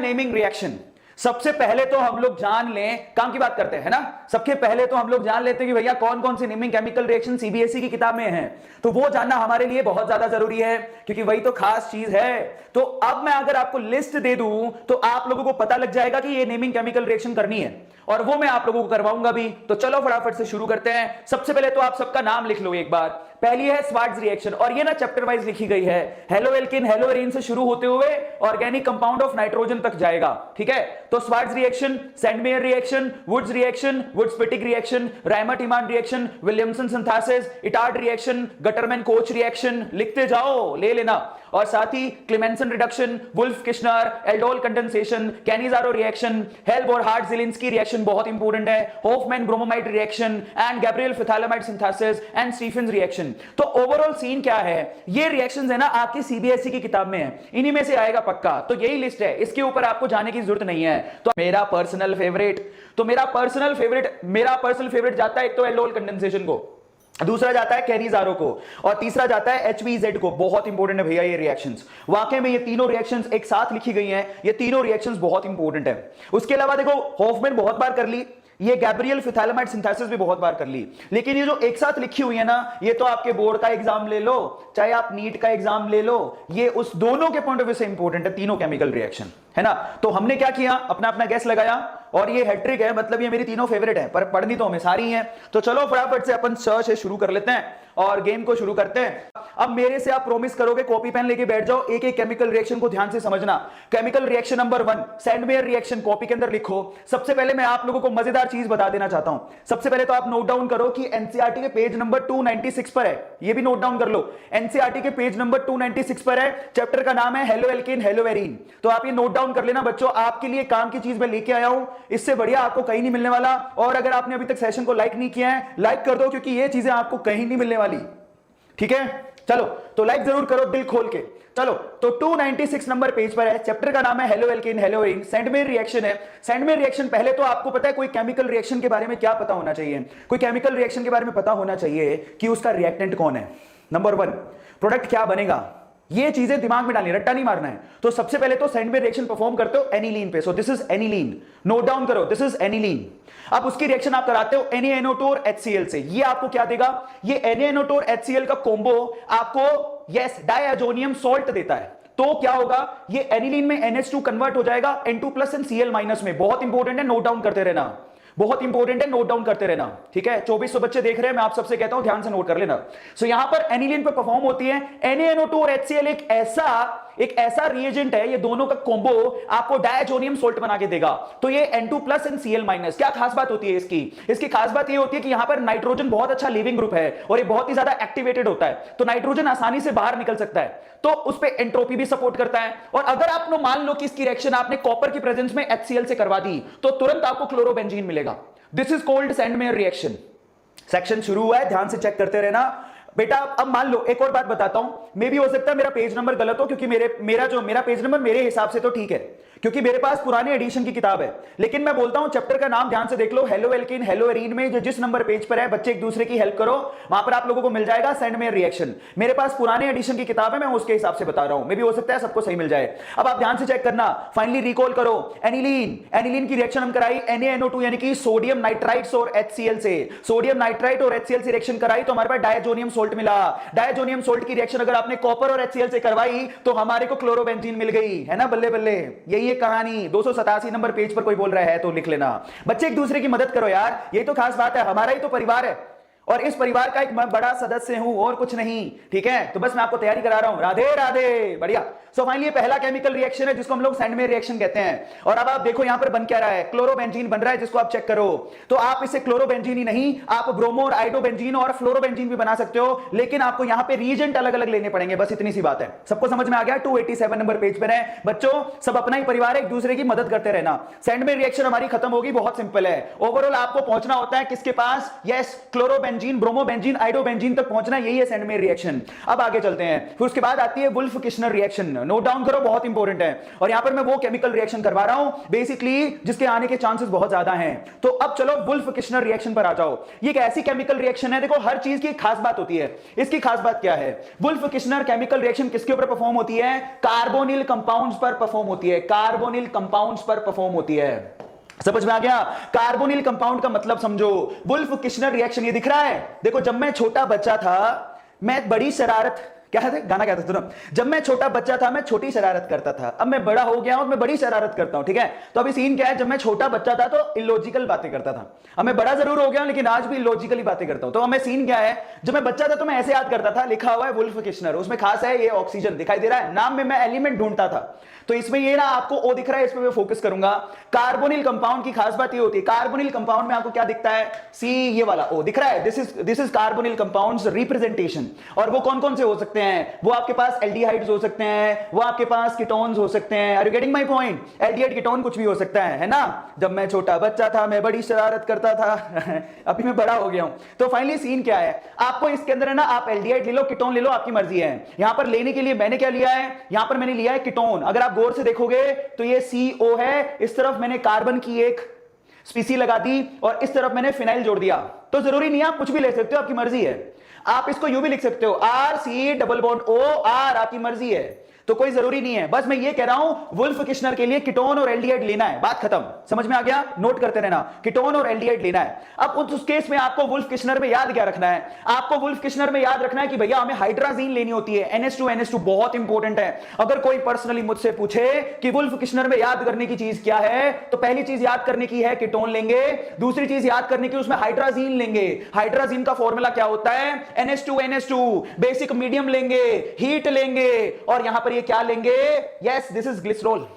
Naming reaction. सबसे पहले तो हम लोग जान लें, काम की बात करते हैं ना, सबसे पहले तो हम लोग जान लेते हैं कि भैया कौन कौन सी नेमिंग केमिकल रिएक्शन सीबीएसई की किताब में है। तो वो जानना हमारे लिए बहुत ज्यादा जरूरी है, क्योंकि वही तो खास चीज है। तो अब मैं अगर आपको लिस्ट दे दूं तो आप लोगों को पता लग जाएगा कि ये नेमिंग केमिकल रिएक्शन करनी है, और वो मैं आप लोगों को करवाऊंगा भी। तो चलो फटाफट से शुरू करते हैं। सबसे पहले तो आप सबका नाम लिख लो एक बार। पहली है स्वार्ट्ज रिएक्शन, और ये ना चैप्टर वाइज लिखी गई है। हेलोएल्केन हेलोएरीन से शुरू होते हुए ऑर्गेनिक कंपाउंड ऑफ नाइट्रोजन तक जाएगा, ठीक है। तो Swarts reaction, Sandmeyer reaction, Wurtz reaction, Wurtz Fittig reaction, Reimer Tiemann reaction, Williamson synthesis, Etard reaction, Gattermann Koch reaction, लिखते जाओ, ले लेना। और साथ ही Clemmensen reduction, Wolff Kishner, aldol condensation, Cannizzaro reaction, Hell Volhard Zelinsky reaction बहुत इंपॉर्टेंट है, Hoffmann bromamide reaction and Gabriel phthalimide synthesis and Stephens reaction. तो ओवरऑल सीन क्या है, ये रिएक्शंस है ना आपकी सीबीएसई की किताब में है, इन्हीं में से आएगा पक्का। तो यही लिस्ट है, इसके ऊपर आपको जाने की जरूरत नहीं है। तो मेरा पर्सनल फेवरेट जाता है एक तो एल्डोल कंडेंसेशन को, दूसरा जाता है कैनिजारो को, और तीसरा जाता है एचबीजेड को। बहुत इंपॉर्टेंट है भैया ये रिएक्शंस, वाकई में ये तीनों रिएक्शंस एक साथ लिखी गई हैं, ये तीनों रिएक्शंस बहुत इंपॉर्टेंट है। उसके अलावा देखो होफमैन बहुत बार कर ली, ये गैब्रियल फिथाइलामाइड सिंथेसिस भी बहुत बार कर ली, लेकिन ये जो एक साथ लिखी हुई है ना, ये तो आपके बोर्ड का एग्जाम ले लो, चाहे आप नीट का एग्जाम ले लो, ये उस दोनों के पॉइंट ऑफ व्यू से इंपॉर्टेंट है, तीनों केमिकल रिएक्शन, है ना। तो हमने क्या किया, अपना अपना गैस लगाया, और ये हैट्रिक है, मतलब ये मेरी तीनों फेवरेट है, पर पढ़नी तो हमें सारी हैं। तो चलो फटाफट से अपन सर्च से शुरू कर लेते हैं और गेम को शुरू करते हैं। अब मेरे से आप प्रॉमिस करोगे, कॉपी पेन लेके बैठ जाओ, एक एक केमिकल रिएक्शन को ध्यान से समझना। Chemical reaction number 1 Sandmeyer reaction, copy के अंदर लिखो। सबसे पहले मैं आप लोगों को मजेदार चीज बता देना चाहता हूं। सबसे पहले तो आप नोट डाउन करो कि एनसीईआरटी के पेज नंबर 296 पर है, ये भी नोट डाउन कर लो। एनसीईआरटी के पेज नंबर 296 पर है, चैप्टर का नाम है हेलोएल्केन हेलोएरीन। तो आप ये नोट डाउन कर लेना बच्चों, आपके लिए काम की चीज मैं लेके आया हूं, इससे बढ़िया आपको कहीं नहीं मिलने वाला। और अगर आपने अभी तक सेशन को लाइक नहीं किया है, लाइक कर दो, क्योंकि ये चीजें आपको कहीं नहीं मिलने वाली, ठीक है। चलो तो लाइक जरूर करो दिल खोल के। चलो तो 296 नंबर पेज पर है, चैप्टर का नाम है हेलोएल्केन हेलोएरीन, सैंडमेयर रिएक्शन है। सैंडमेयर रिएक्शन, पहले तो आपको पता है कोई केमिकल रिएक्शन के बारे में क्या पता होना चाहिए, कोई केमिकल रिएक्शन के बारे में पता होना चाहिए कि उसका रिएक्टेंट कौन है, नंबर 1 प्रोडक्ट क्या बनेगा, ये चीजें दिमाग में डालनी, रट्टा नहीं मारना है। तो सबसे पहले तो सैंडमेयर रिएक्शन परफॉर्म करते हो एनिलीन पे, so this is aniline, note down करो, दिस इज एनिलीन। अब उसकी रिएक्शन आप कराते हो NaNO2 और HCl से, ये आपको क्या देगा, ये NaNO2 और HCl का कॉम्बो आपको यस डायजोनियम सॉल्ट देता है। तो क्या होगा, ये एनिलीन में NH2 कन्वर्ट हो जाएगा N2+ एंड Cl- में। बहुत इंपॉर्टेंट है, नोट डाउन करते रहना, बहुत इंपॉर्टेंट है, नोट डाउन करते रहना, ठीक है। 2400 बच्चे देख रहे हैं, मैं आप सबसे कहता हूं ध्यान से नोट कर लेना। सो यहां पर एनिलीन पे परफॉर्म होती है NaNO2 और HCl, एक ऐसा रिएजेंट है, ये दोनों का कॉम्बो आपको डायजोनियम सोल्ट बना के देगा। तो ये N2+ एंड Cl-। क्या खास बात होती है इसकी खास बात ये होती है कि यहां पर नाइट्रोजन बहुत अच्छा लिविंग ग्रुप है, और ये बहुत ही ज्यादा एक्टिवेटेड होता है, तो नाइट्रोजन आसानी से बाहर निकल सकता है, तो उस पर एंट्रोपी भी सपोर्ट करता है। और अगर आप मान लो कि इसकी रिएक्शन आपने कॉपर की प्रेजेंस में HCl से करवा दी, तो तुरंत आपको क्लोरोबेंजीन मिलेगा। This is called Sandmeyer reaction. Section शुरू हुआ है, ध्यान से चेक करते रहना बेटा। अब मान लो एक और बात बताता हूं, मे भी हो सकता है मेरा पेज नंबर गलत हो, क्योंकि मेरा पेज नंबर मेरे हिसाब से तो ठीक है, क्योंकि मेरे पास पुराने एडिशन की किताब है। लेकिन मैं बोलता हूं चैप्टर का नाम ध्यान से देख लो, हेलोएल्केन हेलोएरीन में जो जिस नंबर पेज पर है, बच्चे एक दूसरे की हेल्प करो, वहां पर आप लोगों को मिल जाएगा सैंडमेयर रिएक्शन। मेरे पास पुराने एडिशन की किताब है, मैं उसके हिसाब से बता रहा हूं, मे भी हो सकता है सबको सही मिल जाए। अब आप ध्यान से चेक करना, फाइनली रिकॉल करो, एनिलीन की रिएक्शन हम कराई NaNO2 यानी कि सोडियम नाइट्राइट्स और HCl से, सोडियम नाइट्राइट और HCl से रिएक्शन कराई तो हमारे पास डायजोनियम सोल्ट मिला। डायजोनियम सोल्ट की रिएक्शन अगर आपने कॉपर और HCl से करवाई तो हमारे को क्लोरोबेंजीन मिल गई, है ना, बल्ले बल्ले। यही है कहानी। 287 नंबर पेज पर कोई बोल रहा है तो लिख लेना। बच्चे एक दूसरे की मदद करो यार, यही तो खास बात है, हमारा ही तो परिवार है, और इस परिवार का एक मैं बड़ा सदस्य हूं और कुछ नहीं, ठीक है। तो बस मैं आपको तैयारी करा रहा हूं, राधे राधे, बढ़िया। सो फाइनली ये पहला केमिकल रिएक्शन है जिसको हम लोग सैंडमेयर रिएक्शन कहते हैं। और अब आप देखो यहां पर बन क्या रहा है, क्लोरोबेंजीन बन रहा है, जिसको आप चेक करो। तो आप इसे क्लोरोबेंजीन ही नहीं, आप ब्रोमो और आइडोबेंजीन और फ्लोरोबेंजीन भी बना सकते हो, लेकिन आपको यहां पे रिएजेंट अलग अलग लेने पड़ेंगे, बस इतनी सी बात है। सबको समझ में आ गया? 287 नंबर पेज पर है बच्चों, सब अपना ही परिवार है, एक दूसरे की मदद करते रहना। सैंडमेयर रिएक्शन हमारी खत्म होगी, बहुत सिंपल है। ओवरऑल आपको पहुंचना होता है किसके पास, yes chlorobenzene chlorobenzene, bromobenzene, iodobenzene तक पहुंचना, यही है सेंड मेयर रिएक्शन। अब आगे चलते हैं, फिर उसके बाद आती है Wolff Kishner reaction. Note down करो, बहुत इंपॉर्टेंट है। और यहां पर मैं वो केमिकल रिएक्शन करवा रहा हूं बेसिकली जिसके आने के चांसेस बहुत ज्यादा हैं। तो अब चलो वुल्फ किश्नर रिएक्शन पर आ जाओ। ये एक ऐसी केमिकल रिएक्शन है, देखो हर चीज की एक खास बात होती है। इसकी खास बात क्या है? वुल्फ किश्नर केमिकल रिएक्शन किसके ऊपर परफॉर्म होती है? कार्बोनिल कंपाउंड्स पर परफॉर्म होती है। कार्बोनिल कंपाउंड्स पर परफॉर्म होती है। समझ में आ गया? कार्बोनिल कंपाउंड का मतलब समझो। वुल्फ किश्नर रिएक्शन ये दिख रहा है, देखो जब मैं छोटा बच्चा था मैं बड़ी शरारत, क्या है गाना क्या था सुनो, जब मैं छोटा बच्चा था मैं छोटी शरारत करता था, अब मैं बड़ा हो गया हूं मैं बड़ी शरारत करता हूं। ठीक है, तो अभी सीन क्या है, जब मैं छोटा बच्चा था तो इलॉजिकल बातें करता था, अब मैं बड़ा जरूर हो गया लेकिन आज भी इलॉजिकली बातें करता हूं। तो हमें सीन क्या है, जब मैं बच्चा था तो मैं ऐसे याद करता था, लिखा हुआ है वुल्फ किश्नर, उसमें खास है ये ऑक्सीजन दिखाई दे रहा है, नाम में मैं एलिमेंट ढूंढता था। तो इसमें ये ना आपको ओ दिख रहा है, इस पे मैं फोकस करूंगा। कार्बोनिल कंपाउंड की खास बात ये होती है, कार्बोनिल कंपाउंड में आपको क्या दिखता है? सी, ये वाला ओ दिख रहा है, this is carbonyl compounds representation. और वो कौन कौन से हो सकते हैं? वो आपके पास एल्डिहाइड्स हो सकते हैं, वो आपके पास कीटोन्स हो सकते हैं। Are you getting my point? Aldehyde ketone कुछ भी हो सकता है ना? जब मैं छोटा बच्चा था मैं बड़ी शरारत करता था अभी मैं बड़ा हो गया हूं। तो फाइनली सीन क्या है, आपको इसके अंदर है ना, आप एल्डिहाइड ले लो, कीटोन ले लो, आपकी मर्जी है। यहां पर लेने के लिए मैंने क्या लिया है, यहां पर मैंने लिया है कीटोन। अगर आप गौर से देखोगे तो ये CO है, इस तरफ मैंने कार्बन की एक स्पीसी लगा दी और इस तरफ मैंने फिनाइल जोड़ दिया। तो जरूरी नहीं आप कुछ भी ले सकते हो, आपकी मर्जी है। आप इसको यू भी लिख सकते हो, RC डबल बॉन्ड OR, आपकी मर्जी है, तो कोई जरूरी नहीं है। बस मैं ये कह रहा हूं वुल्फ किश्नर के लिए कीटोन और एल्डिहाइड लेना है, बात खत्म। समझ में आ गया? नोट करते रहना, कीटोन और एल्डिहाइड लेना है। अब उस केस में आपको वुल्फ किश्नर में याद क्या रखना है? आपको वुल्फ किश्नर में याद रखना है कि भैया हमें हाइड्राजीन लेनी होती है, NH2 बहुत इंपॉर्टेंट है। अगर कोई पर्सनली मुझसे पूछे कि वुल्फ किश्नर में याद करने की चीज क्या है, तो पहली चीज याद करने की है कीटोन लेंगे, दूसरी चीज याद करने की उसमें हाइड्राजीन लेंगे। हाइड्राजीन का फॉर्मूला क्या होता है? NH2 बेसिक मीडियम लेंगे, हीट लेंगे, और यहां पर ये क्या लेंगे? Yes, this is glycerol,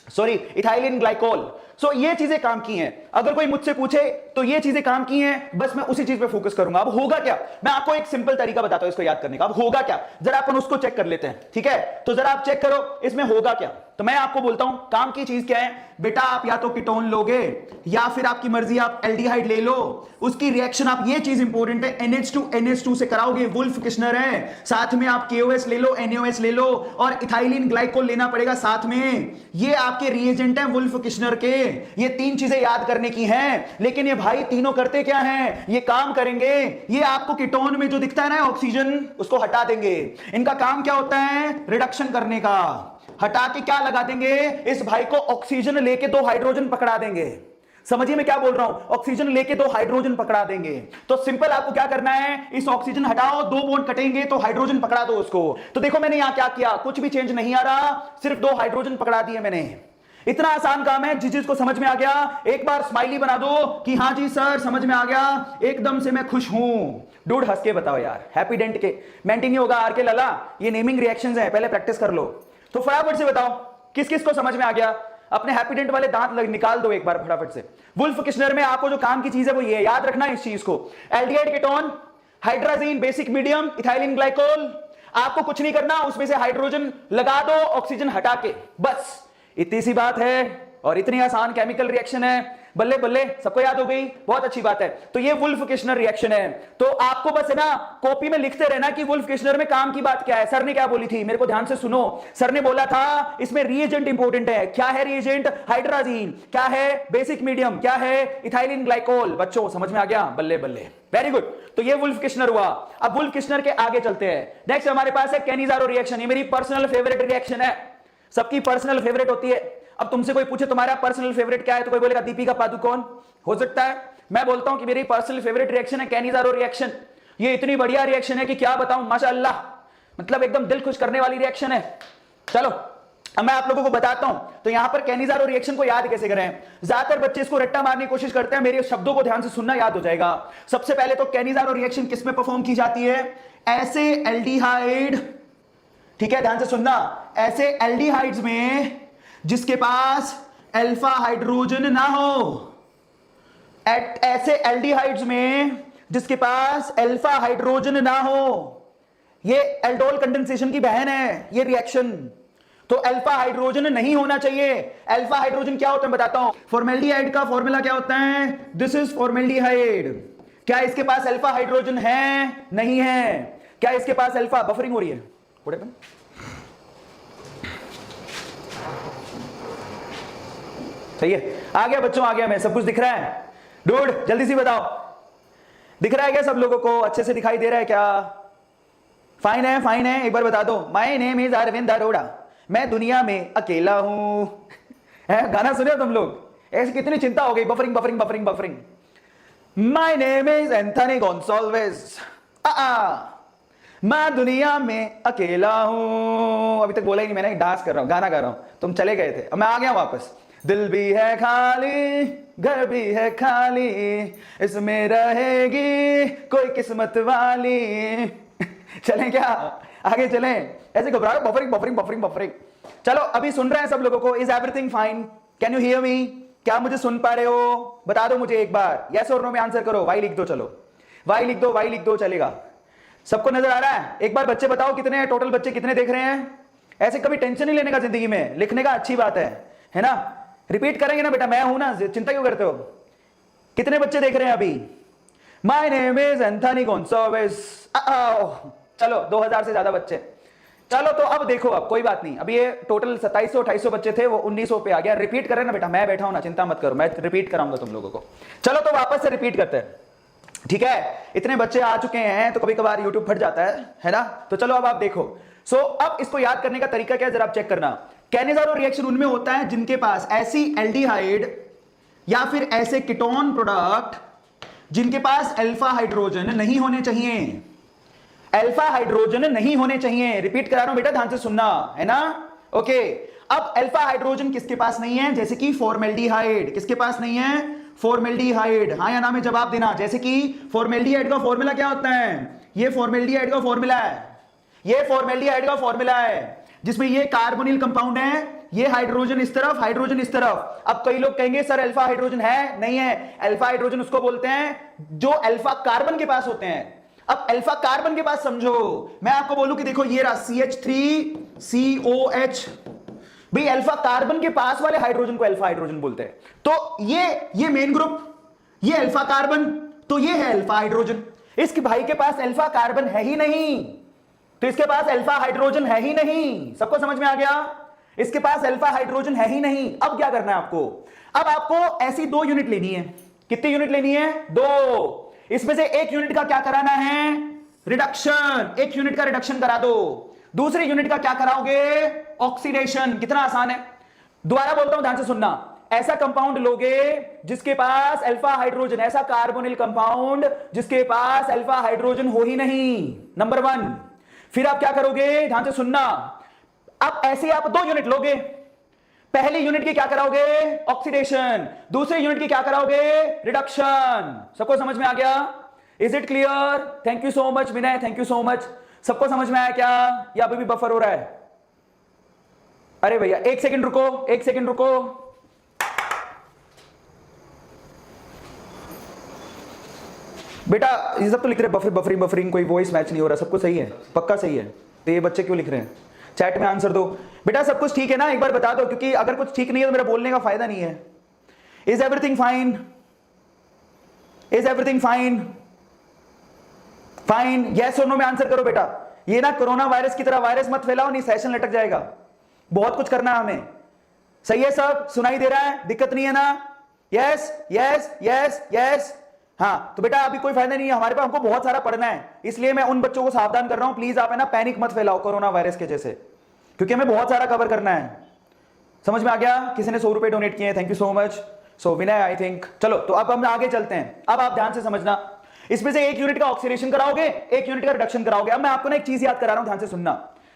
sorry ethylene glycol. So ये चीजें काम की हैं। अगर कोई मुझसे पूछे तो ये चीजें काम की हैं, बस मैं उसी चीज पे फोकस करूंगा। अब होगा क्या, मैं आपको एक सिंपल तरीका बताता हूं इसको याद करने का। अब होगा क्या, जरा अपन उसको चेक कर लेते हैं। ठीक है, तो जरा आप चेक करो इसमें होगा क्या। तो मैं आपको बोलता हूं काम की चीज क्या है बेटा, आप या तो कीटोन लोगे या फिर आपकी मर्जी आप एल्डिहाइड ले लो। उसकी रिएक्शन आप, ये चीज इंपॉर्टेंट है, NH2 से कराओगे, वुल्फ किश्नर है। साथ में आप KOS ले लो, NaOH ले लो, और इथाइलिन ग्लाइकोल लेना पड़ेगा साथ में। ये आपके रिएजेंट हैं वुल्फ किश्नर के। ये तीन चीजें याद करने की हैं, लेकिन ये भाई तीनों करते क्या हैं? ये काम करेंगे, ये आपको कीटोन में जो दिखता है ना ऑक्सीजन, उसको हटा देंगे। इनका काम क्या होता है? रिडक्शन करने का। हटा के क्या लगा देंगे? इस भाई को ऑक्सीजन लेके 2 हाइड्रोजन पकड़ा देंगे। समझिए मैं क्या बोल रहा हूं, ऑक्सीजन लेके 2 हाइड्रोजन पकड़ा देंगे। तो सिंपल आपको क्या करना है, इस ऑक्सीजन हटाओ, 2 बॉन्ड कटेंगे तो हाइड्रोजन पकड़ा दो उसको। तो देखो मैंने यहां क्या किया, कुछ भी चेंज नहीं आ रहा, सिर्फ 2 हाइड्रोजन पकड़ा दिए मैंने। इतना आसान काम है, जिस चीज को समझ में आ गया एक बार स्माइली बना दो कि हाँ जी सर समझ में आ गया, एकदम से मैं खुश हूं। डूड हंस के बताओ यार, हैप्पी डेंट के मेंटेन नहीं होगा, RK लाला ये नेमिंग रिएक्शंस हैं, पहले प्रैक्टिस कर लो। तो फटाफट से बताओ किस किस को समझ में आ गया। अपने हैप्पी डेंट वाले दांत निकाल दो एक बार फटाफट से। वुल्फ किश्नर में आपको जो काम की चीज है वो ये याद रखना है इस चीज को, aldehyde ketone, hydrazine basic medium, ethylene glycol. आपको कुछ नहीं करना, उसमें से हाइड्रोजन लगा दो ऑक्सीजन हटा के, बस इतनी सी बात है। और इतनी आसान केमिकल रिएक्शन है, बल्ले बल्ले सबको याद हो गई, बहुत अच्छी बात है। तो ये वुल्फ किश्नर रिएक्शन है। तो आपको बस है ना कॉपी में लिखते रहना कि वुल्फ किश्नर में काम की बात क्या है। सर ने क्या बोली थी, मेरे को ध्यान से सुनो। सर ने बोला था इसमें रिएजेंट इंपॉर्टेंट है। क्या है रिएजेंट? हाइड्राजीन। क्या है? Basic medium. क्या है? Ethylene glycol. बच्चों समझ में आ गया? बल्ले बल्ले, वेरी गुड। तो ये वुल्फ किश्नर हुआ। अब वुल्फ किश्नर के आगे चलते हैं। नेक्स्ट हमारे पास है कैनिजारो रिएक्शन। ये मेरी पर्सनल फेवरेट रिएक्शन है, सबकी पर्सनल फेवरेट होती है। अब तुमसे कोई पूछे तुम्हारा पर्सनल फेवरेट क्या है, तो कोई बोलेगा दीपिका पादुकोण हो सकता है। मैं बोलता हूं कि मेरी पर्सनल फेवरेट रिएक्शन है कैनिजारो रिएक्शन। ये इतनी बढ़िया रिएक्शन है कि क्या बताऊं, माशाअल्लाह, मतलब एकदम दिल खुश करने वाली रिएक्शन है। चलो अब मैं आप लोगों को बताता हूं। तो यहां पर कैनिजारो रिएक्शन को याद कैसे करें। ज्यादातर बच्चे इसको रट्टा मारने की कोशिश करते हैं, मेरे शब्दों को ध्यान से सुनना, याद हो जाएगा। सबसे पहले तो कैनिजारो रिएक्शन किस में परफॉर्म की जाती है? ऐसे एल्डिहाइड, ठीक है ध्यान से सुनना, ऐसे एल्डिहाइड्स में जिसके पास अल्फा हाइड्रोजन ना हो, ऐसे एल्डिहाइड्स में जिसके पास अल्फा हाइड्रोजन ना हो। ये एल्डोल कंडेंसेशन की बहन है ये रिएक्शन। तो अल्फा हाइड्रोजन नहीं होना चाहिए। अल्फा हाइड्रोजन क्या होता है बताता हूं। फॉर्मेल्डिहाइड का फॉर्मूला क्या होता है? This is formaldehyde. क्या इसके पास अल्फा हाइड्रोजन है? नहीं है। क्या इसके पास अल्फा, बफरिंग हो रही है, सही है। आ गया बच्चों, आ गया मैं, सब कुछ दिख रहा है? डूड जल्दी से बताओ, दिख रहा है क्या सब लोगों को? अच्छे से दिखाई दे रहा है क्या? फाइन है, फाइन है। एक बार बता दो, my name is Arvind Arora, मैं दुनिया में अकेला हूं। गाना सुने हो तुम लोग? ऐसी कितनी चिंता हो गई, buffering buffering buffering buffering. My name is Anthony Gonsalves, मैं दुनिया में अकेला हूं। अभी तक बोला ही नहीं मैंने, डांस कर रहा हूं, गाना गा रहा हूं, तुम चले गए थे, अब मैं आ गया वापस। दिल भी है खाली, घर भी है खाली, इसमें रहेगी कोई किस्मत वाली। चलें क्या? आगे चलें? ऐसे घबराओ, बफरिंग बफरिंग बफरिंग बफरिंग। चलो अभी सुन रहे हैं सब लोगों को? Is everything fine? Can you hear me? क्या मुझे सुन पा रहे हो? बता दो मुझे एक बार, यस और नो में आंसर करो। वाई लिख दो, चलो वाई लिख दो, वाई लिख दो, चलेगा। सबको नजर आ रहा है? एक बार बच्चे बताओ कितने हैं टोटल, बच्चे कितने देख रहे हैं? ऐसे कभी टेंशन नहीं लेने का जिंदगी में, लिखने का अच्छी बात है ना? रिपीट करेंगे ना बेटा, मैं हूं ना, चिंता क्यों करते हो? कितने बच्चे देख रहे हैं अभी? My name is Anthony Gonsalves. चलो 2000 से ज्यादा बच्चे। चलो तो अब देखो, अब कोई बात नहीं, अब ये टोटल 2700-2800 बच्चे थे, वो 1900 पे आ गया। रिपीट करें ना बेटा, मैं बैठा हूं ना, चिंता मत करो, मैं रिपीट कराऊंगा तुम लोगों को। चलो तो वापस से रिपीट करते हैं, ठीक है? इतने बच्चे आ चुके हैं तो कभी कभार यूट्यूब फट जाता है ना? तो चलो अब आप देखो। सो अब इसको याद करने का तरीका क्या है, जरा आप चेक करना। कैनेजारो रिएक्शन उनमें होता है जिनके पास ऐसी एल्डिहाइड या फिर ऐसे कीटोन प्रोडक्ट जिनके पास अल्फा हाइड्रोजन नहीं होने चाहिए। अल्फा हाइड्रोजन नहीं होने चाहिए। रिपीट करा रहा हूं बेटा, ध्यान से सुनना, है ना? ओके। अब अल्फा हाइड्रोजन किसके पास नहीं है? जैसे कि फॉर्मेल्डिहाइड। किसके पास नहीं है? फॉर्मेल्डिहाइड। हाँ या ना में जवाब देना। जैसे कि फॉर्मेल्डिहाइड का फॉर्मूला क्या होता है? ये फॉर्मेल्डिहाइड का फॉर्मूला है, ये फॉर्मेल्डिहाइड का फॉर्मूला है, जिसमें ये कार्बोनिल कंपाउंड है, ये हाइड्रोजन इस तरफ, हाइड्रोजन इस तरफ। अब कई लोग कहेंगे सर अल्फा हाइड्रोजन है? नहीं है। अल्फा हाइड्रोजन उसको बोलते हैं जो अल्फा कार्बन के पास होते हैं। अब अल्फा कार्बन के पास समझो, मैं आपको बोलूं कि देखो ये रहा CH3COH, भाई अल्फा कार्बन के पास वाले हाइड्रोजन को अल्फा हाइड्रोजन बोलते हैं। तो ये मेन ग्रुप, ये अल्फा कार्बन, तो ये है अल्फा हाइड्रोजन। इसके भाई के पास अल्फा कार्बन है ही नहीं, तो इसके पास अल्फा हाइड्रोजन है ही नहीं। सबको समझ में आ गया? इसके पास अल्फा हाइड्रोजन है ही नहीं। अब क्या करना है आपको? अब आपको ऐसी 2 यूनिट लेनी है। कितनी यूनिट लेनी है? 2। इसमें से 1 यूनिट का क्या कराना है? रिडक्शन। 1 यूनिट का रिडक्शन करा दो। दूसरी यूनिट का क्या कराओगे? ऑक्सीडेशन। कितना आसान है। दोबारा बोलता हूं, ध्यान से सुनना। ऐसा कंपाउंड लोगे जिसके पास अल्फा हाइड्रोजन, ऐसा कार्बोनिल कंपाउंड जिसके पास अल्फा हाइड्रोजन हो ही नहीं, नंबर 1। फिर आप क्या करोगे? ध्यान से सुनना। अब ऐसे आप 2 यूनिट लोगे। पहली यूनिट की क्या कराओगे? ऑक्सीडेशन। दूसरी यूनिट की क्या कराओगे? रिडक्शन। सबको समझ में आ गया? Is it clear? Thank you so much Vinay, thank you so much. सबको समझ में आया क्या, या अभी भी बफर हो रहा है? अरे भैया 1 सेकंड रुको, 1 सेकंड रुको। बेटा ये सब तो लिख रहे बफर बफरिंग बफरिंग, कोई वॉइस मैच नहीं हो रहा, सबको सही है? पक्का सही है? तो ये बच्चे क्यों लिख रहे हैं? चैट में आंसर दो बेटा। सब कुछ ठीक है ना? एक बार बता दो, क्योंकि अगर कुछ ठीक नहीं है तो मेरा बोलने का फायदा नहीं है। Is everything fine? Is everything fine? Fine, yes और नो में आंसर करो बेटा। ये ना कोरोना वायरस की तरह वायरस मत फैलाओ, नहीं सेशन लटक जाएगा। बहुत कुछ करना है हमें। सही है? सब सुनाई दे रहा है? दिक्कत नहीं है ना? Yes yes yes yes. हाँ तो बेटा अभी कोई फायदा नहीं है हमारे पास, हमको बहुत सारा पढ़ना है, इसलिए मैं उन बच्चों को सावधान कर रहा हूं, प्लीज आप है ना पैनिक मत फैलाओ कोरोना वायरस के जैसे, क्योंकि हमें बहुत सारा कवर करना है। समझ में आ गया? किसी ने 100 रुपए डोनेट किए, thank you so much. So Vinay I think. चलो तो अब हम आगे चलते हैं। अब आप ध्यान से समझना, इसमें से 1 यूनिट का ऑक्सीडेशन कराओगे, 1 यूनिट का रिडक्शन कराओगे। अब मैं आपको ना एक चीज याद करा रहा हूं, ध्यान से सुनना।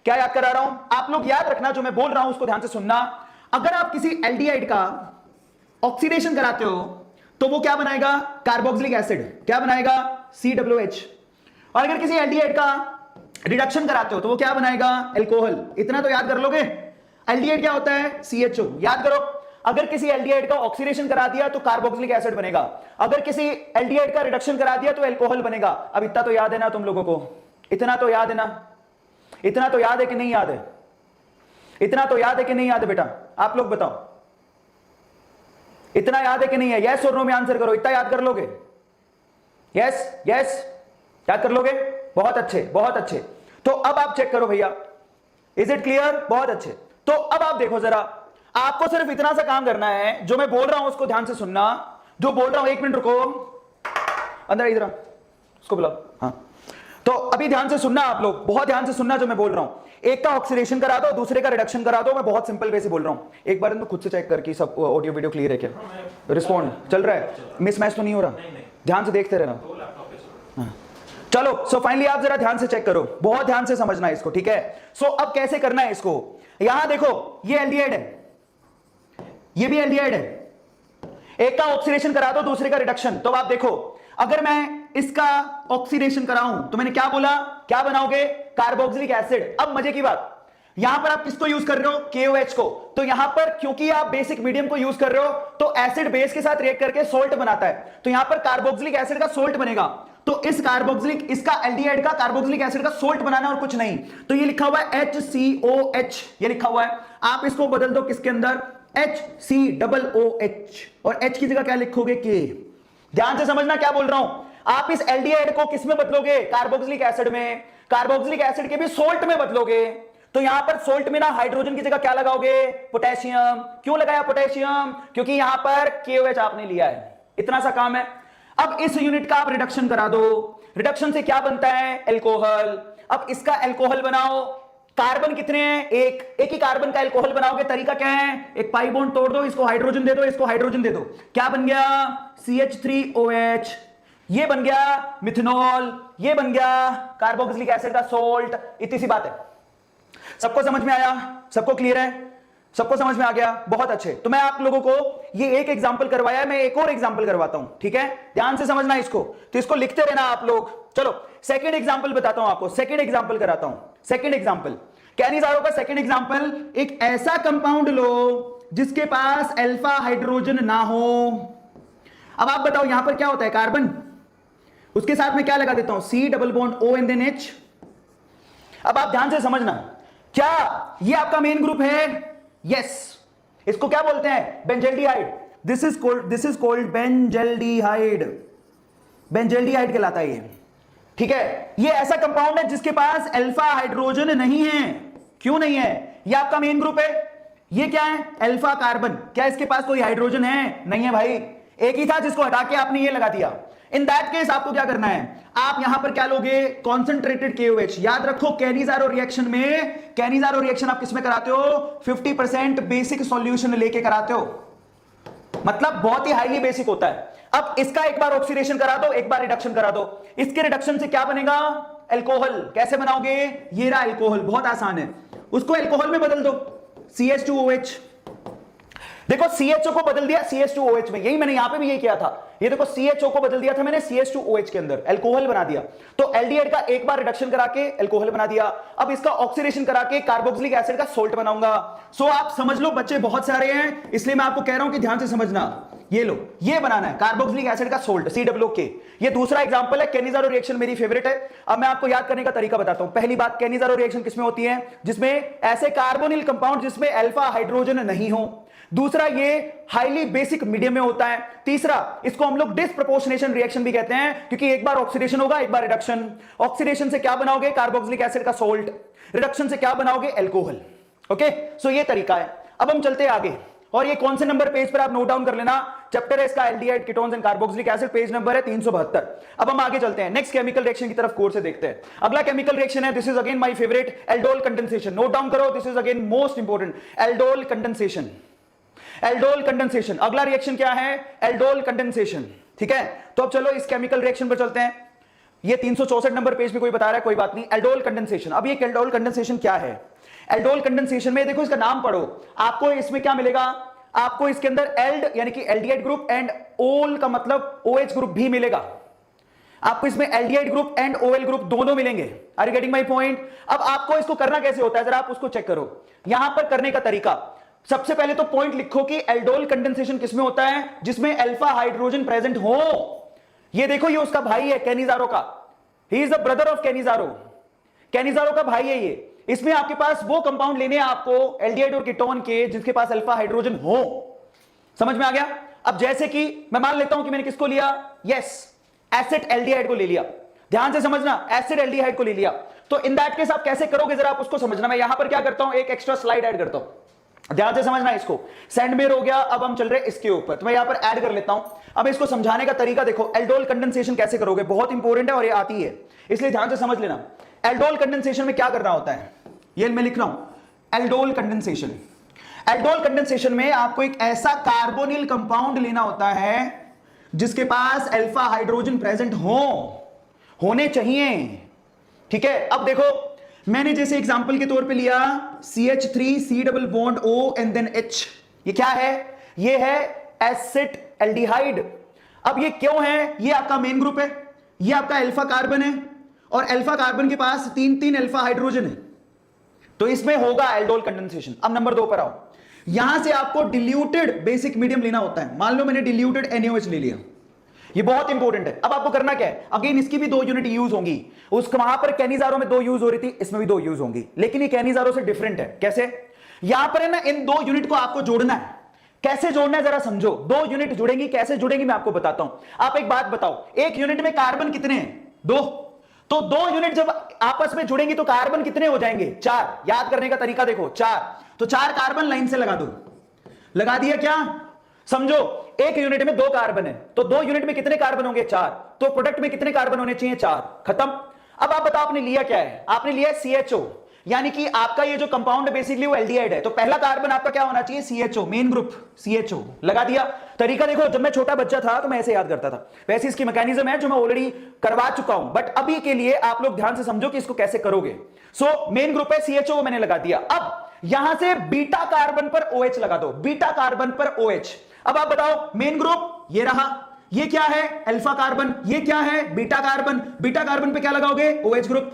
क्या याद करा रहा हूं? आप लोग याद रखना, जो मैं बोल रहा हूं उसको ध्यान से सुनना। अगर आप किसी एल्डिहाइड का ऑक्सीडेशन कराते हो तो वो क्या बनाएगा? Carboxylic acid. क्या बनाएगा? COOH। और अगर किसी एल्डिहाइड का रिडक्शन कराते हो तो वो क्या बनाएगा? अल्कोहल। इतना तो याद कर लोगे। एल्डिहाइड क्या होता है? CHO। याद करो। अगर किसी एल्डिहाइड का ऑक्सीडेशन करा दिया तो कार्बोक्सिलिक एसिड बनेगा, अगर किसी एल्डिहाइड का रिडक्शन करा दिया तो अल्कोहल बनेगा। अब इतना तो याद है ना तुम लोगों को? इतना तो याद है ना? इतना तो याद है कि नहीं याद है? इतना तो याद है कि नहीं याद है बेटा? आप लोग बताओ, इतना याद है कि नहीं है? यस और नो में आंसर करो। इतना याद कर लोगे? यस यस, याद कर लोगे, बहुत अच्छे बहुत अच्छे। तो अब आप चेक करो भैया, इज इट क्लियर? बहुत अच्छे। तो अब आप देखो जरा, आपको सिर्फ इतना सा काम करना है, जो मैं बोल रहा हूं उसको ध्यान से सुनना, जो बोल रहा हूं, एक मिनट रुको, अंदर इधर उसको बुलाओ। हाँ, तो अभी ध्यान से सुनना आप लोग, बहुत ध्यान से सुनना जो मैं बोल रहा हूं। एक का ऑक्सीडेशन करा दो, दूसरे का रिडक्शन करा दो। मैं बहुत सिंपल वे से बोल रहा हूं, एक बार इनको खुद से चेक करके सब ऑडियो वीडियो क्लियर है क्या, रिस्पॉन्ड चल रहा है, मिसमैच तो नहीं हो रहा? ध्यान से देखते रहना। हाँ। चलो, सो फाइनली आप जरा ध्यान से चेक करो, बहुत ध्यान से समझना है इसको, ठीक है? सो अब कैसे करना है इसको, यहां देखो ये एल्डिहाइड है, ये भी एल्डिहाइड है, एक का ऑक्सीडेशन करा दो, दूसरे का रिडक्शन। तो आप देखो, अगर मैं इसका ऑक्सीडेशन कराऊं तो मैंने क्या बोला, क्या बनाओगे, कार्बोक्सिलिक एसिड। अब मजे की बात, यहां पर आप किसको यूज कर रहे हो, KOH को। तो यहां पर क्योंकि आप बेसिक मीडियम को यूज कर रहे हो, तो एसिड बेस के साथ रिएक्ट करके सोल्ट बनाता है, तो यहां पर कार्बोक्सिलिक एसिड का सोल्ट बनेगा। तो इस कार्बोक्सिलिक, इसका एल्डिहाइड का कार्बोक्सिलिक एसिड का सोल्ट बनाना और कुछ नहीं। तो ये लिखा हुआ है HCOH, ये लिखा हुआ है, आप इसको बदल दो किसके अंदर, HCOOH, और H की जगह क्या लिखोगे, K। ध्यान से समझना क्या बोल रहा हूं, आप इस एल्डिहाइड को किस में बदलोगे, कार्बोक्सिलिक एसिड में, कार्बोक्सिलिक एसिड के भी सोल्ट में बदलोगे। तो यहां पर सोल्ट में ना हाइड्रोजन की जगह क्या लगाओगे, पोटेशियम। क्यों लगाया पोटेशियम, क्योंकि यहां पर KOH आपने लिया है, इतना सा काम है। अब इस यूनिट का आप रिडक्शन करा दो, रिडक्शन से क्या बनता है, एल्कोहल। अब इसका एल्कोहल बनाओ, कार्बन कितने हैं, एक ही कार्बन का एल्कोहल बनाओगे, तरीका क्या है, एक पाई बॉन्ड तोड़ दो, इसको हाइड्रोजन दे दो, इसको हाइड्रोजन दे दो, क्या बन गया, CH3OH। ये बन गया मिथेनॉल, ये बन गया कार्बोक्सिलिक एसिड का सोल्ट। इतनी सी बात है, सबको समझ में आया, सबको क्लियर है, सबको समझ में आ गया, बहुत अच्छे। तो मैं आप लोगों को ये एक एग्जांपल करवाया, मैं एक और एग्जांपल करवाता हूं, ठीक है? ध्यान से समझना इसको, तो इसको लिखते रहना आप लोग। चलो सेकंड एग्जांपल बताता हूं आपको, सेकंड एग्जांपल कराता हूं। सेकंड एग्जांपल, कैनिजारो का सेकंड एग्जांपल, एक ऐसा कंपाउंड लो जिसके पास अल्फा हाइड्रोजन ना हो। अब आप बताओ यहां पर क्या होता है, कार्बन, उसके साथ में क्या लगा देता हूं, C double bond O and then H। अब आप ध्यान से समझना, क्या ये आपका मेन ग्रुप है, यस। इसको क्या बोलते हैं, benzaldehyde. This is called benzaldehyde, benzaldehyde कहलाता है ये, ठीक है? ये ऐसा कंपाउंड है जिसके पास अल्फा हाइड्रोजन नहीं है। क्यों नहीं है, ये आपका मेन ग्रुप है, ये क्या है, अल्फा कार्बन। क्या इसके पास कोई हाइड्रोजन है, नहीं है भाई, एक ही था जिसको हटा के आपने ये लगा दिया। इन दैट केस आपको क्या करना है, आप यहां पर क्या लोगे, कॉन्सेंट्रेटेड KOH। याद रखो कैनिजारो रिएक्शन में, कैनिजारो रिएक्शन आप किसमें कराते हो, 50% बेसिक सॉल्यूशन लेके कराते हो, मतलब बहुत ही हाईली बेसिक होता है। अब इसका एक बार ऑक्सीडेशन करा दो, एक बार रिडक्शन करा दो, इसके रिडक्शन से क्या बनेगा, एल्कोहल। कैसे बनाओगे, ये रहा एल्कोहल, बहुत आसान है, उसको एल्कोहल में बदल दो, CH2OH। देखो CHO को बदल दिया CH2OH में, यही मैंने यहां पे भी यही किया था। ये देखो CHO को बदल दिया था मैंने CH2OH के अंदर, एल्कोहल बना दिया। तो एल्डिहाइड का एक बार रिडक्शन करा के एल्कोहल बना दिया, अब इसका ऑक्सीडेशन करा के कार्बोक्सिलिक एसिड का सोल्ट बनाऊंगा। सो आप समझ लो, बच्चे बहुत सारे हैं, इसलिए मैं आपको कह रहा हूं कि ध्यान से समझना। ये लो, ये बनाना है कार्बोक्सिलिक एसिड का सोल्ट, COOH। ये दूसरा एग्जांपल है, कैनिजारो रिएक्शन मेरी फेवरेट है। अब मैं आपको याद करने का तरीका बताता हूं। पहली बात, कैनिजारो रिएक्शन किसमें होती है, जिसमें ऐसे कार्बोनिल कंपाउंड जिसमें अल्फा हाइड्रोजन नहीं हो। दूसरा, ये हाईली बेसिक मीडियम में होता है। तीसरा, इसको हम लोग डिसप्रपोर्शनेशन रिएक्शन भी कहते हैं, क्योंकि एक बार ऑक्सीडेशन होगा, एक बार रिडक्शन। ऑक्सीडेशन से क्या बनाओगे, कार्बोक्सिलिक एसिड का सोल्ट, रिडक्शन से क्या बनाओगे, एल्कोहल। ओके, सो ये तरीका है। अब हम चलते हैं आगे, और ये कौन से नंबर पेज पर आप नोट डाउन कर लेना, चैप्टर है इसका aldehyde, ketones and carboxylic acid, page number है 372। अब हम आगे चलते हैं, नेक्स्ट केमिकल रिएक्शन की तरफ कोर्स से देखते हैं। अगला केमिकल रिएक्शन है, this is again my favourite, aldol condensation. Note down करो, this is again most important, aldol condensation. Aldol condensation, अगला रिएक्शन क्या है, एल्डोल कंडेंसेशन, ठीक है? तो अब चलो इस केमिकल रिएक्शन पर चलते हैं। ये 364 नंबर पेज पे कोई बता रहा है, कोई बात नहीं। एल्डोल कंडेंसेशन, अब ये एल्डोल कंडेंसेशन क्या है, एल्डोल कंडेंसेशन में देखो इसका नाम पढ़ो, आपको इसमें क्या मिलेगा, आपको इसके अंदर एल्ड यानी कि एल्डिहाइड ग्रुप एंड ओल का मतलब OH ग्रुप भी मिलेगा। आपको इसमें aldehyde group and OL group दोनों मिलेंगे। Are you getting my point? अब आपको इसको करना कैसे होता है, जरा आप उसको चेक करो। यहां पर करने का तरीका, सबसे पहले तो पॉइंट लिखो कि एल्डोल कंडेंसेशन किसमें होता है, जिसमें अल्फा हाइड्रोजन प्रेजेंट हो। ये देखो, ये उसका भाई है कैनिजारो का, he is the brother of Cannizzaro, Cannizzaro का भाई है ये। इसमें आपके पास वो कंपाउंड लेने हैं आपको एल्डिहाइड और कीटोन के जिसके पास अल्फा हाइड्रोजन हो। समझ में आ गया? अब जैसे कि मैं मान लेता हूं कि मैंने किसको लिया, यस, एसिड एल्डिहाइड को ले लिया, ध्यान से समझना, एसिड एल्डिहाइड को ले लिया, तो इन दैट केस आप कैसे करोगे जरा आप उसको समझना। मैं यहां पर क्या करता हूं, एक एक्स्ट्रा स्लाइड ऐड करता हूं, ध्यान से समझना इसको। सैंडमेयर हो गया, अब हम चल रहे इसके ऊपर, तो मैं यहां पर ऐड कर लेता हूं। अब इसको समझाने का तरीका देखो, एल्डोल कंडेंसेशन कैसे करोगे, बहुत इंपॉर्टेंट है और ये आती है, इसलिए ध्यान से समझ लेना। एल्डोल कंडेंसेशन में क्या करना होता है, ये मैं लिख रहा हूं, एल्डोल कंडेंसेशन। एल्डोल कंडेंसेशन में आपको एक ऐसा कार्बोनिल कंपाउंड लेना होता है जिसके पास अल्फा हाइड्रोजन प्रेजेंट होने चाहिए, ठीक है। अब देखो मैंने जैसे एग्जांपल के तौर पे लिया CH3 double bond O and then H, ये क्या है, ये है एसिड एल्डिहाइड। अब ये क्यों है, ये आपका मेन ग्रुप है, ये आपका अल्फा कार्बन है और अल्फा कार्बन के पास 3 अल्फा हाइड्रोजन है, तो इसमें होगा एल्डोल कंडेंसेशन। अब नंबर 2 पर आओ, यहां से आपको डिल्यूटेड बेसिक मीडियम लेना होता है। मान लो मैंने डिल्यूटेड NaOH ले लिया, ये बहुत इंपॉर्टेंट है। अब आपको करना क्या है, अगेन इसकी भी 2 यूनिट यूज होंगी, उसके वहां पर कैनिजारो में 2 यूज हो रही थी, इसमें भी 2 यूज होंगी, लेकिन ये कैनिजारो से डिफरेंट है। कैसे, यहां पर है ना, इन 2 यूनिट को आपको जोड़ना है। कैसे जोड़ना है जरा समझो, 2 यूनिट जुड़ेंगी, कैसे जुड़ेंगी मैं आपको बताता हूं। आप एक बात बताओ, एक यूनिट में कार्बन कितने हैं, 2, तो 2 यूनिट जब आपस में जुड़ेंगी तो कार्बन कितने हो जाएंगे, 4। याद करने का तरीका देखो, 4, तो 4 कार्बन लाइन से लगा दो, लगा दिया क्या, समझो एक यूनिट में 2 कार्बन है, तो 2 यूनिट में कितने कार्बन होंगे, 4, तो प्रोडक्ट में कितने कार्बन होने चाहिए, 4, खत्म। अब आप बताओ आपने लिया क्या है, आपने लिया CHO, यानी कि आपका ये जो कंपाउंड बेसिकली वो एल्डिहाइड है, तो पहला कार्बन आपका क्या होना चाहिए, CHO, मेन ग्रुप CHO, लगा दिया। तरीका देखो, जब मैं छोटा बच्चा था तो मैं ऐसे याद करता था, वैसे इसकी मैकेनिज्म है जो मैं ऑलरेडी करवा चुका हूं, बट अभी के लिए आप लोग ध्यान से समझो कि इसको कैसे करोगे। सो मेन ग्रुप है CHO, मैंने लगा दिया। अब यहां से बीटा कार्बन पर OH लगा दो, बीटा कार्बन पर OH। अब आप बताओ मेन ग्रुप ये रहा, ये क्या है अल्फा कार्बन, ये क्या है बीटा कार्बन, बीटा कार्बन पे क्या लगाओगे, OH ग्रुप।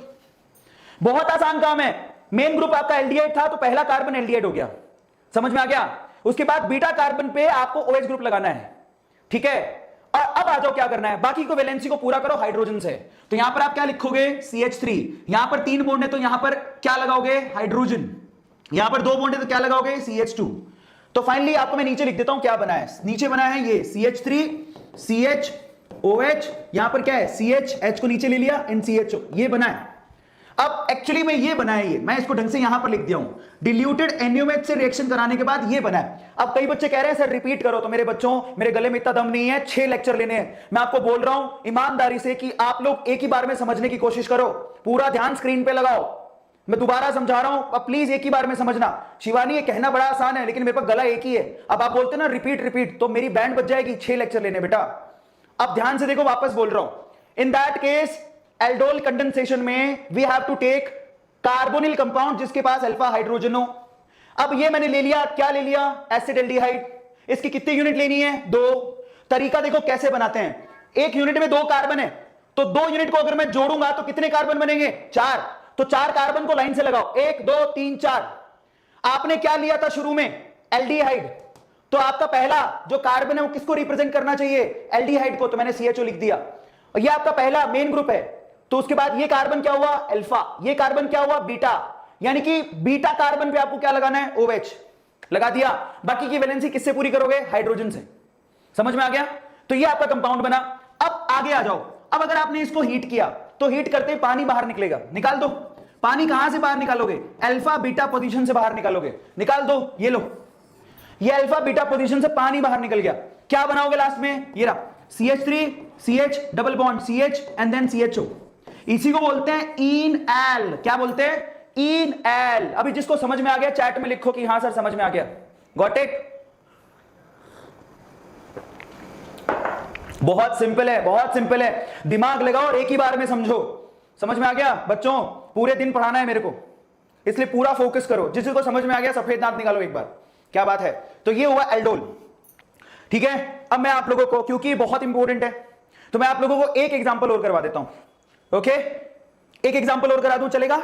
बहुत आसान काम है, मेन ग्रुप आपका एल्डिहाइड था तो पहला कार्बन एल्डिहाइड हो गया, समझ में आ गया। उसके बाद बीटा कार्बन पे आपको OH ग्रुप लगाना है, ठीक है। और अब आ जाओ क्या करना है, बाकी को वैलेंसी को पूरा करो हाइड्रोजन से। तो यहां पर आप क्या लिखोगे, CH3, यहां पर 3 बॉन्ड है तो यहां पर क्या लगाओगे, हाइड्रोजन, यहां पर 2 बॉन्ड है तो क्या लगाओगे, CH2। तो फाइनली आपको मैं नीचे लिख देता हूं क्या बना है, नीचे बना है ये CH3 CHOH, यहां पर क्या है CH, H को नीचे ले लिया, एंड CHO, ये बना है। अब एक्चुअली में ये बना है, ये मैं इसको ढंग से यहां पर लिख दिया हूं, डिल्यूटेड NaOH से रिएक्शन कराने के बाद ये बना है। अब कई बच्चे कह रहे हैं सर रिपीट करो, तो मेरे बच्चों मेरे गले में इतना दम नहीं है, 6 लेक्चर लेने हैं। मैं आपको बोल रहा हूं ईमानदारी से कि आप लोग एक ही बार में समझने की कोशिश करो, पूरा ध्यान स्क्रीन पे लगाओ। मैं दोबारा समझा रहा हूं, अब प्लीज एक ही बार में समझना। शिवानी ये कहना बड़ा आसान है, लेकिन मेरे पास गला एक ही है। अब आप बोलते ना रिपीट रिपीट, तो मेरी बैंड बज जाएगी, 6 लेक्चर लेने बेटा। अब ध्यान से देखो, वापस बोल रहा हूं, in that case aldol condensation में we have to take carbonyl compound जिसके पास अल्फा हाइड्रोजन हो। अब ये मैंने ले लिया, क्या ले लिया, एसिड एल्डिहाइड। इसकी कितनी यूनिट लेनी है, 2। तरीका देखो कैसे बनाते हैं, एक यूनिट में 2 कार्बन है, तो 2 यूनिट को अगर मैं जोड़ूंगा तो कितने कार्बन बनेंगे, 4। तो 4 कार्बन को लाइन से लगाओ, 1 2 3 4। आपने क्या लिया था शुरू में, एल्डिहाइड, तो आपका पहला जो कार्बन है वो किसको रिप्रेजेंट करना चाहिए, एल्डिहाइड को, तो मैंने CHO लिख दिया। और ये आपका पहला मेन ग्रुप है, तो उसके बाद ये कार्बन क्या हुआ, अल्फा, ये कार्बन क्या हुआ, बीटा, यानी कि बीटा कार्बन पे आपको क्या लगाना है, OH लगा दिया। बाकी की वैलेंसी किससे पूरी करोगे, हाइड्रोजन से। समझ में आ गया, तो ये आपका कंपाउंड बना। अब आगे आ जाओ, अब अगर आपने इसको हीट किया तो हीट करते ही पानी बाहर निकलेगा, निकाल दो। पानी कहां से बाहर निकालोगे, अल्फा बीटा पोजीशन से बाहर निकालोगे, निकाल दो। ये लो, ये अल्फा बीटा पोजीशन से पानी बाहर निकल गया, क्या बनाओगे लास्ट में, ये रहा CH3 CH double bond CH and then CHO। इसी को बोलते हैं इन एल, क्या बोलते हैं, इन एल। अभी जिसको समझ में आ गया चैट में लिखो कि हां सर समझ में आ गया, गॉट इट। बहुत सिंपल है, बहुत सिंपल है, दिमाग लगाओ और एक ही बार में समझो। समझ में आ गया बच्चों, पूरे दिन पढ़ाना है मेरे को, इसलिए पूरा फोकस करो। जिसको समझ में आ गया सफेद दांत निकालो एक बार, क्या बात है। तो ये हुआ एल्डोल, ठीक है। अब मैं आप लोगों को, क्योंकि बहुत इंपॉर्टेंट है, तो मैं आप लोगों को एक एग्जांपल और करवा देता हूं। ओके, एक एग्जांपल और करा दूं, चलेगा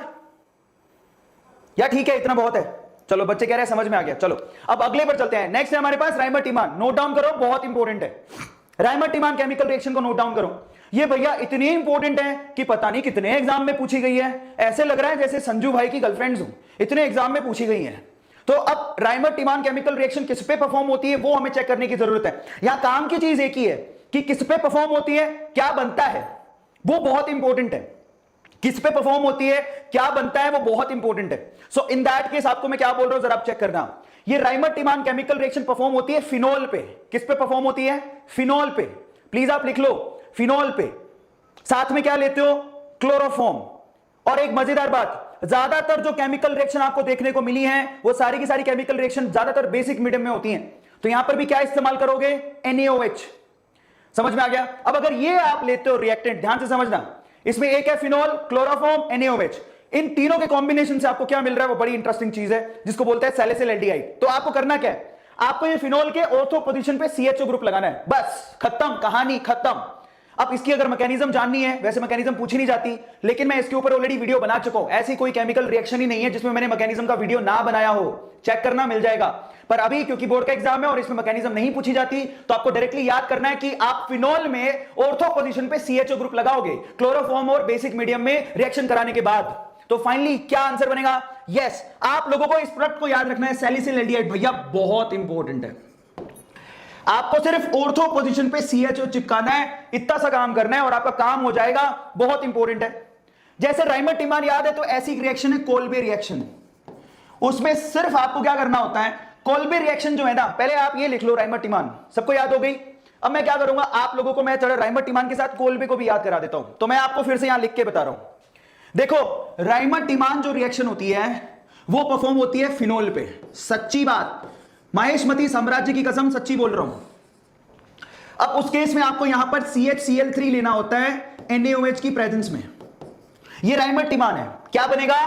या ठीक है इतना बहुत है, चलो बच्चे कह रहे हैं समझ में आ गया। चलो अब अगले पर चलते हैं। नेक्स्ट है हमारे पास राइमर-टीमान, नोट डाउन करो, बहुत इंपॉर्टेंट है। राइमर-टीमान केमिकल रिएक्शन को नोट डाउन करो। ये भैया इतनी इंपॉर्टेंट है कि पता नहीं कितने एग्जाम में पूछी गई है, ऐसे लग रहा है जैसे संजू भाई की गर्लफ्रेंड्स हो, इतने एग्जाम में पूछी गई है। तो अब राइमर-टीमान केमिकल रिएक्शन किस पे परफॉर्म होती है वो हमें चेक करने की जरूरत है। यहां काम की चीज एक ही है, कि किस पे परफॉर्म होती है, क्या बनता है, वो बहुत इंपॉर्टेंट है। किस पे परफॉर्म होती है, क्या बनता है, वो बहुत इंपॉर्टेंट है। सो इन दैट केस आपको मैं क्या बोल रहा हूं, जरा आप चेक करना। ये राइमर-टिमान केमिकल रिएक्शन परफॉर्म होती है फिनोल पे। किस पे परफॉर्म होती है? फिनोल पे। प्लीज आप लिख लो, फिनोल पे। साथ में क्या लेते हो? क्लोरोफॉर्म। और एक मजेदार बात, ज्यादातर जो केमिकल रिएक्शन आपको देखने को मिली है वो सारी की सारी केमिकल रिएक्शन ज्यादातर बेसिक मीडियम में होती हैं। तो यहां पर भी क्या इस्तेमाल करोगे? NaOH। समझ में आ गया? अब अगर ये आप लेते हो रिएक्टेंट, ध्यान से समझना, इसमें एक है फिनोल, क्लोरोफॉर्म, NaOH। इन तीनों के कॉम्बिनेशन से आपको क्या मिल रहा है, वो बड़ी इंटरेस्टिंग चीज है जिसको बोलते हैं सैलिसिल एल्डिहाइड। तो आपको करना क्या है, आपको ये फिनोल के ऑर्थो पोजीशन पे CHO ग्रुप लगाना है, बस खत्म, कहानी खत्म। अब इसकी अगर मैकेनिज्म जाननी है, वैसे मैकेनिज्म पूछी नहीं जाती, लेकिन मैं इसके ऊपर ऑलरेडी वीडियो बना चुका हूं। ऐसी कोई केमिकल रिएक्शन ही नहीं है जिसमें मैंने मैकेनिज्म का वीडियो ना बनाया हो, चेक करना, मिल जाएगा। पर अभी क्योंकि बोर्ड का एग्जाम है और इसमें मैकेनिज्म नहीं पूछी जाती, तो आपको डायरेक्टली याद करना है कि आप फिनोल में ऑर्थो पोजीशन पे CHO ग्रुप लगाओगे क्लोरोफॉर्म और बेसिक मीडियम में रिएक्शन कराने के बाद। तो फाइनली क्या आंसर बनेगा? यस, आप लोगों को इस प्रोडक्ट को याद रखना है, सैलिसिल एल्डिहाइड। भैया बहुत इंपॉर्टेंट है, आपको सिर्फ ऑर्थो पोजीशन पे CHO चिपकाना है, इतना सा काम करना है और आपका काम हो जाएगा। बहुत इंपॉर्टेंट है। जैसे राइमर-टिमान याद है, तो ऐसी रिएक्शन है कोल्बे रिएक्शन। उसमें सिर्फ आपको क्या करना होता है, कोल्बे रिएक्शन जो है ना, पहले आप ये लिख लो राइमर-टिमान, सबको याद हो गई। अब मैं क्या करूंगा, आप लोगों को मैं चलो राइमर-टिमान के साथ कोल्बे को भी याद करा देता हूं। तो मैं आपको फिर से यहां लिख के बता रहा हूं। देखो, राइमर-टिमान जो रिएक्शन होती है वो परफॉर्म होती है फिनोल पे। सच्ची बात, माहेशमती साम्राज्य की कसम सच्ची बोल रहा हूं। अब उस केस में आपको यहां पर CHCl3 लेना होता है NaOH की प्रेजेंस में। ये राइमर-टिमान है, क्या बनेगा?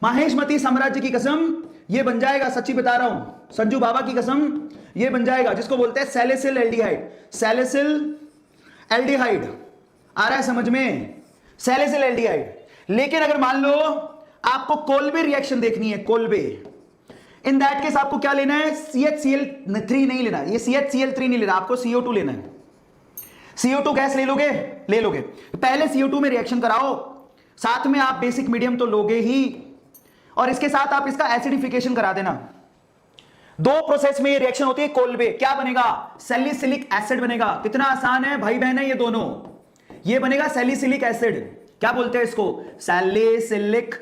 माहेशमती साम्राज्य की कसम ये बन जाएगा, सच्ची बता रहा हूं, संजू बाबा की कसम ये बन जाएगा, जिसको बोलते हैं सैलिसिल एल्डिहाइड। सैलिसिल एल्डिहाइड आ रहा है समझ में? Salicyl aldehyde. लेकिन अगर मान लो आपको कोल्बे रिएक्शन देखनी है, कोल्बे, इन दैट केस आपको क्या लेना है? CHCl3 नहीं लेना, ये CHCl3 नहीं लेना, आपको CO2 लेना है। CO2 गैस ले लोगे? ले लोगे। पहले CO2 में रिएक्शन कराओ, साथ में आप बेसिक मीडियम तो लोगे ही, और इसके साथ आप इसका एसिडिफिकेशन करा देना। दो प्रोसेस में ये रिएक्शन होती है कोल्बे। क्या बनेगा? सैलिसिलिक एसिड बनेगा। कितना आसान है भाई बहन है ये दोनों। ये बनेगा सैलिसिलिक एसिड। क्या बोलते हैं इसको? Salicylic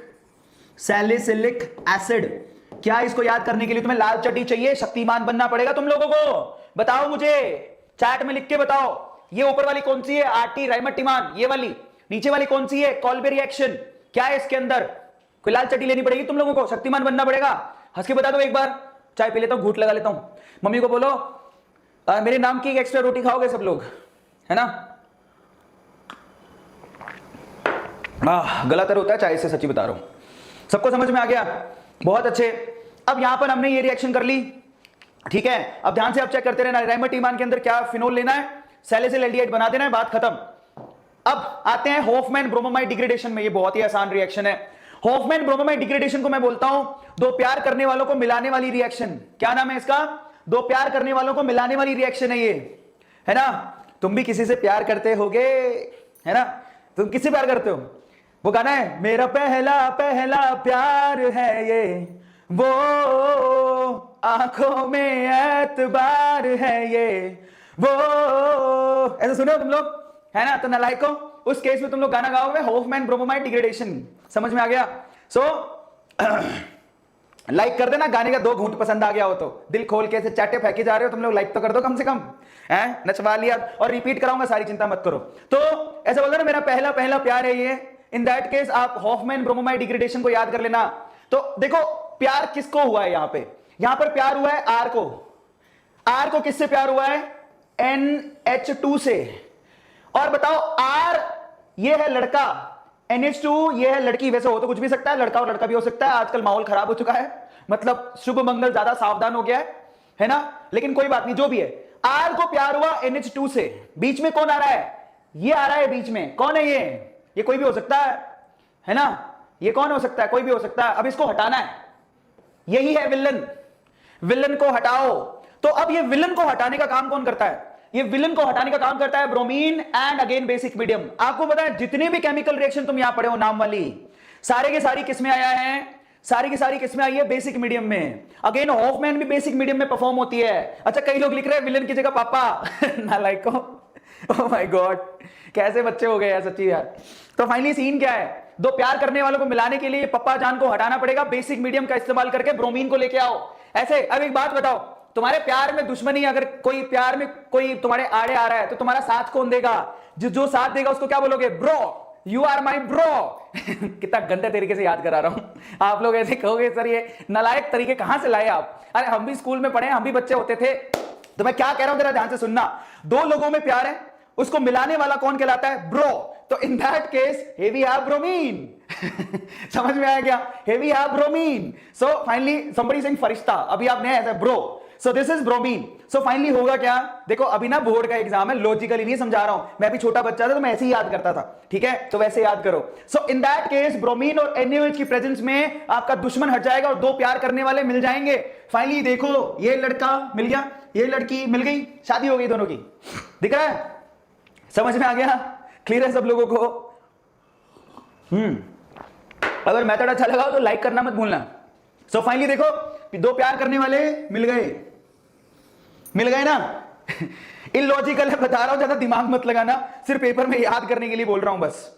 acid. क्या इसको याद करने के लिए तुम्हें लाल चड्डी चाहिए? शक्तिमान बनना पड़ेगा तुम लोगों को। बताओ मुझे, चैट में लिख के बताओ, ये ऊपर वाली कौन सी है? RT राइमर-टिमान। ये वाली नीचे वाली कौन सी है? Kolbe reaction. क्या है इसके अंदर? कोई लाल चड्डी लेनी पड़ेगी तुम लोगों को, शक्तिमान बनना पड़ेगा। हंस के बता दो एक बार, चाय पी लेता हूं, घूंट लगा लेता हूं। मम्मी को बोलो मेरे नाम की एक एक्स्ट्रा रोटी खाओगे सब लोग, है ना? गला तर होता है चाय से, सच्ची बता रहा हूं। सबको समझ में आ गया? बहुत अच्छे। अब यहां पर हमने ये रिएक्शन कर ली, ठीक है। अब ध्यान से आप चेक करते रहना, राइमर-टिमान के अंदर क्या फिनोल लेना है, सैलिसिल एल्डिहाइड बना देना है, बात खत्म। अब आते हैं हॉफमैन ब्रोमोमाइड डिग्रेडेशन में। ये बहुत ही आसान रिएक्शन है। हॉफमैन ब्रोमोमाइड डिग्रेडेशन को मैं बोलता हूं दो प्यार करने वालों को मिलाने वाली रिएक्शन। क्या नाम है इसका? दो प्यार करने वालों को मिलाने वाली रिएक्शन है ये, है ना? तुम भी किसी से प्यार करते होगे, है ना? तुम किससे प्यार करते हो? वो गाना है, मेरा पहला पहला प्यार है ये, वो आंखों में एतबार है ये, वो, ऐसा सुनो तुम लोग, है ना? तो नालायको, उस केस में तुम लोग गाना गाओगे हॉफमैन ब्रोमोमाइड डिग्रेडेशन। समझ में आ गया? सो लाइक कर देना, गाने का 2 घूंट पसंद आ गया हो तो। दिल खोल के ऐसे चाटे फेंके जा रहे हो तुम लोग, लाइक तो कर दो कम से कम, है? नचवा लिया। और रिपीट कराऊंगा सारी, चिंता मत करो। तो ऐसा बोल रहे ना, मेरा पहला पहला प्यार है ये। इन दैट केस आप हॉफमैन ब्रोमोमाइड डिग्रेडेशन को याद कर लेना। तो देखो प्यार किसको हुआ है यहां पे? यहां पर प्यार हुआ है R को। R को किससे प्यार हुआ है? NH2 से। और बताओ R ये है लड़का, NH2 ये है लड़की। वैसे हो तो कुछ भी सकता है, लड़का और लड़का भी हो सकता है। आजकल माहौल खराब हो चुका है, मतलब शुभ मंगल ज्यादा सावधान हो गया है ना? लेकिन कोई बात नहीं, जो भी है। R को प्यार हुआ NH2 से। बीच में कौन आ रहा है? ये आ रहा है बीच में। कौन है ये कोई भी हो सकता है ना? ये कौन हो सकता है? कोई भी हो सकता है। अब इसको हटाना है, यही है विलन। विलन को हटाओ। तो अब ये विलन को हटाने का काम कौन करता है? ये विलन को हटाने का काम करता है bromine and again basic medium. आपको पता है जितने भी केमिकल रिएक्शन तुम यहां पढ़े हो नाम वाली, सारे के सारी किसमें आया है? सारी की सारी किसमें आई है? बेसिक मीडियम में। अगेन हॉफमैन भी बेसिक मीडियम में परफॉर्म होती है। अच्छा, कई लोग लिख रहे हैं विलन की जगह पापा। नालायको, ओह माय गॉड, कैसे बच्चे हो गए यार सच्ची यार। तो फाइनली सीन क्या है, दो प्यार करने वालों को मिलाने के लिए पप्पा जान को हटाना पड़ेगा, बेसिक मीडियम का इस्तेमाल करके ब्रोमीन को लेके आओ। ऐसे अब एक बात बताओ, तुम्हारे प्यार में दुश्मनी, अगर कोई प्यार में कोई तुम्हारे आड़े आ रहा है तो तुम्हारा साथ कौन देगा? जो साथ देगा उसको क्या बोलोगे? Bro, you are my bro. कितना गंदे तरीके से याद करा रहा हूं। आप लोग ऐसे कहोगे सर ये नालायक तरीके कहां से लाए आप? अरे हम भी स्कूल में पढ़े, हम भी बच्चे होते थे। तो मैं क्या कह रहा हूं जरा ध्यान से सुनना। दो लोगों में प्यार है, उसको मिलाने वाला कौन कहलाता है? ब्रो। तो इन that case here we have bromine. समझ में आया क्या? here we have bromine. So finally somebody saying फरिश्ता, अभी आपने ऐसा bro, so this is bromine. So finally होगा क्या? देखो अभी ना बोर्ड का एग्जाम है, लॉजिकली नहीं समझा रहा हूं, मैं भी छोटा बच्चा था तो मैं ऐसे ही याद करता था, ठीक है? तो वैसे याद करो। सो इन दैट केस ब्रोमीन और NaOH की प्रेजेंस में आपका दुश्मन हट जाएगा और दो प्यार करने वाले मिल जाएंगे। फाइनली देखो, ये लड़का मिल गया, ये लड़की मिल गई, शादी हो गई दोनों की। दिख रहा है? समझ में आ गया? क्लियर है सब लोगों को? अगर मेथड अच्छा लगा तो लाइक करना मत भूलना। सो फाइनली देखो, दो प्यार करने वाले मिल गए ना। इलॉजिकल है बता रहा हूं, ज्यादा दिमाग मत लगाना, सिर्फ पेपर में याद करने के लिए बोल रहा हूं बस।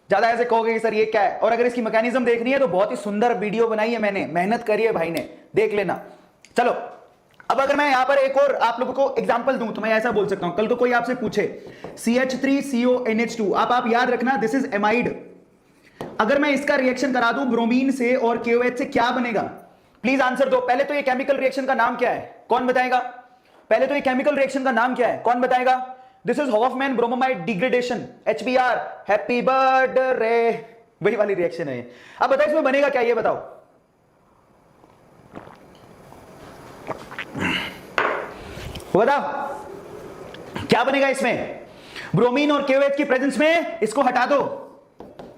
ज्यादा ऐसे कहोगे कि सर ये क्या है, और अगर इसकी मैकेनिज्म देखनी है तो बहुत ही सुंदर वीडियो बनाई है मैंने, मेहनत करी है भाई ने, देख लेना। चलो अब अगर मैं यहां पर एक और आप लोगों को एग्जांपल दूं तो मैं ऐसा बोल सकता हूं, कल को कोई आपसे पूछे CH3CONH2, आप याद रखना दिस इज एमाइड। अगर मैं इसका रिएक्शन करा दूं ब्रोमीन से और KOH से, क्या बनेगा? प्लीज आंसर दो। पहले तो ये केमिकल रिएक्शन का नाम क्या है, कौन बताएगा? पहले तो ये केमिकल रिएक्शन का नाम क्या है, कौन बताएगा? This is Hoffmann bromamide degradation, HBr, happy birthday, वही वाली रिएक्शन है। अब बताओ इसमें बनेगा क्या, ये बताओ। बताओ क्या बनेगा इसमें? ब्रोमीन और KOH की प्रेजेंस में इसको हटा दो।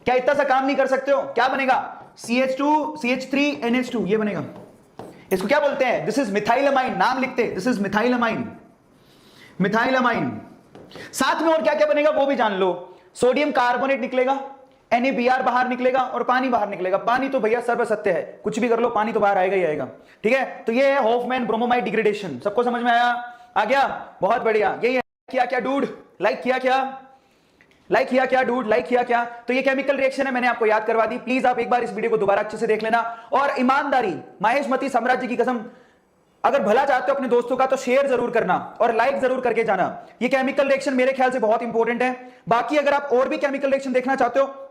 क्या इतना सा काम नहीं कर सकते हो? क्या बनेगा? CH2 CH3NH2, ये बनेगा। इसको क्या बोलते हैं? दिस इज मिथाइलमाइन, नाम लिखते हैं, दिस इज मिथाइलमाइन। मिथाइलमाइन। साथ में और क्या क्या बनेगा वो भी जान लो। सोडियम कार्बोनेट निकलेगा, NaBr बाहर निकलेगा और पानी बाहर निकलेगा। पानी तो भैया सर्वसत्य है, कुछ भी कर लो पानी तो बाहर आएगा ही आएगा, ठीक है? तो ये है हॉफमैन ब्रोमोमाइड डिग्रेडेशन। सबको समझ में आया? आ गया? बहुत बढ़िया। यही है। किया क्या डूड? लाइक किया क्या? लाइक किया क्या डूड? लाइक किया क्या? तो ये केमिकल रिएक्शन है, मैंने आपको याद करवा दी। प्लीज आप एक बार इस वीडियो को दोबारा अच्छे से देख लेना। और ईमानदारी, महेशमती साम्राज्य की कसम, अगर भला चाहते हो अपने दोस्तों का तो शेयर जरूर करना और लाइक जरूर करके जाना। ये केमिकल रिएक्शन मेरे ख्याल से बहुत इंपॉर्टेंट है। बाकी अगर आप और भी केमिकल रिएक्शन देखना चाहते हो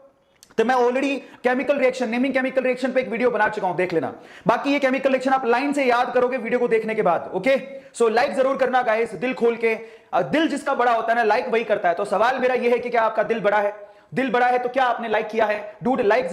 तो मैं already chemical reaction, naming chemical reaction पे एक वीडियो बना चुका हूं, देख लेना। बाकी ये केमिकल रिएक्शन आप लाइन से याद करोगे वीडियो को देखने के बाद। ओके, सो लाइक जरूर करना गाइस, दिल खोल के। दिल जिसका बड़ा होता है ना, लाइक वही करता है। तो सवाल मेरा ये है कि क्या आपका दिल बड़ा है? दिल बड़ा है तो क्या आपने लाइक किया है? Dude like